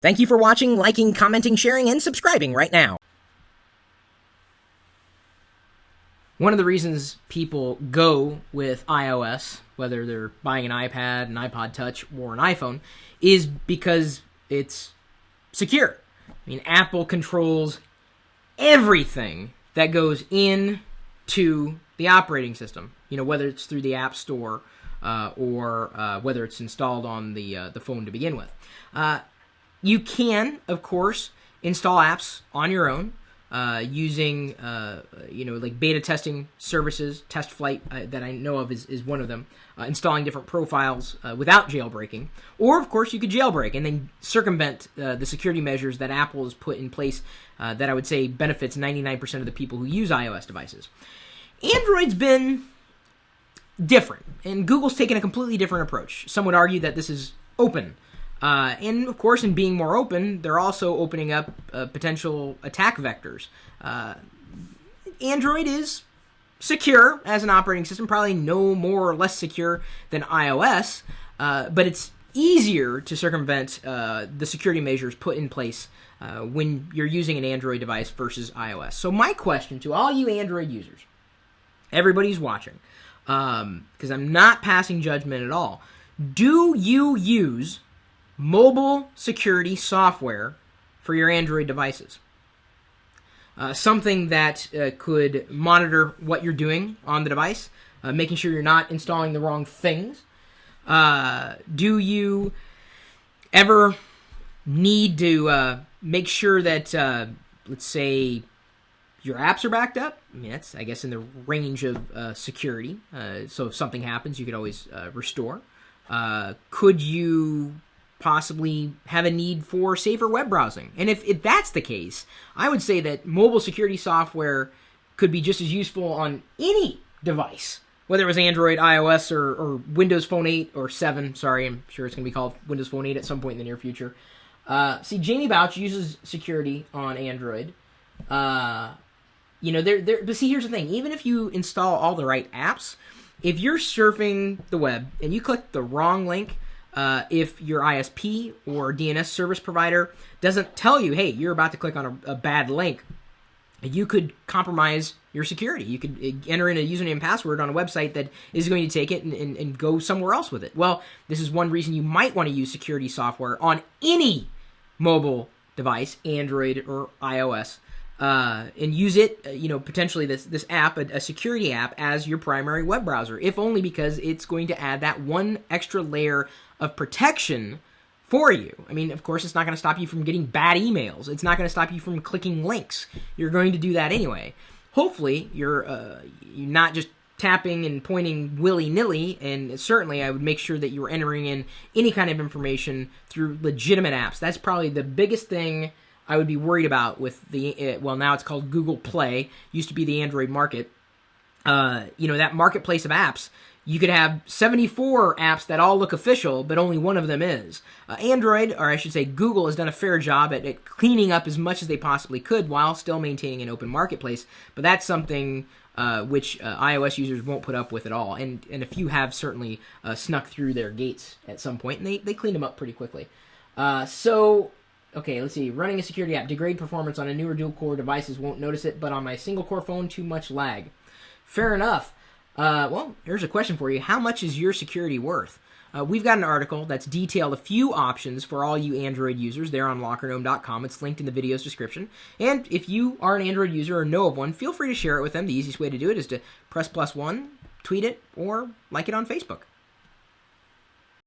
Thank you for watching, liking, commenting, sharing, and subscribing right now. One of the reasons people go with iOS, whether they're buying an iPad, an iPod Touch, or an iPhone, is because it's secure. I mean, Apple controls everything that goes into the operating system. You know, whether it's through the App Store or whether it's installed on the phone to begin with. You can, of course, install apps on your own using, like beta testing services. Test Flight that I know of is one of them. Installing different profiles without jailbreaking. Or, of course, you could jailbreak and then circumvent the security measures that Apple has put in place that I would say benefits 99% of the people who use iOS devices. Android's been different, and Google's taken a completely different approach. Some would argue that this is open. And, of course, in being more open, they're also opening up potential attack vectors. Android is secure as an operating system, probably no more or less secure than iOS, but it's easier to circumvent the security measures put in place when you're using an Android device versus iOS. So my question to all you Android users, everybody's watching, because I'm not passing judgment at all, do you use mobile security software for your Android devices? Something that could monitor what you're doing on the device, making sure you're not installing the wrong things. Do you ever need to make sure that, let's say, your apps are backed up? I mean, that's, I guess, in the range of security. So if something happens, you could always restore. Could you possibly have a need for safer web browsing? And if that's the case, I would say that mobile security software could be just as useful on any device, whether it was Android, iOS, or Windows Phone 8 or 7. Sorry, I'm sure it's going to be called Windows Phone 8 at some point in the near future. See, Jamie Bouch uses security on Android. But see, here's the thing. Even if you install all the right apps, if you're surfing the web and you click the wrong link, if your ISP or DNS service provider doesn't tell you, hey, you're about to click on a bad link, you could compromise your security. You could enter in a username and password on a website that is going to take it and go somewhere else with it. Well, this is one reason you might want to use security software on any mobile device, Android or iOS, and use it, potentially this app, a security app, as your primary web browser, if only because it's going to add that one extra layer of protection for you. I mean, of course, it's not going to stop you from getting bad emails. It's not going to stop you from clicking links. You're going to do that anyway. Hopefully, you're not just tapping and pointing willy-nilly, and certainly I would make sure that you were entering in any kind of information through legitimate apps. That's probably the biggest thing I would be worried about with now it's called Google Play, used to be the Android market. That marketplace of apps, you could have 74 apps that all look official, but only one of them is. Android, or I should say Google, has done a fair job at cleaning up as much as they possibly could while still maintaining an open marketplace, but that's something which iOS users won't put up with at all, and a few have certainly snuck through their gates at some point, and they cleaned them up pretty quickly. Okay, let's see. Running a security app. Degrade performance on a newer dual-core devices. Won't notice it, but on my single-core phone, too much lag. Fair enough. Well, here's a question for you. How much is your security worth? We've got an article that's detailed a few options for all you Android users there on LockerGnome.com. It's linked in the video's description. And if you are an Android user or know of one, feel free to share it with them. The easiest way to do it is to press +1, tweet it, or like it on Facebook.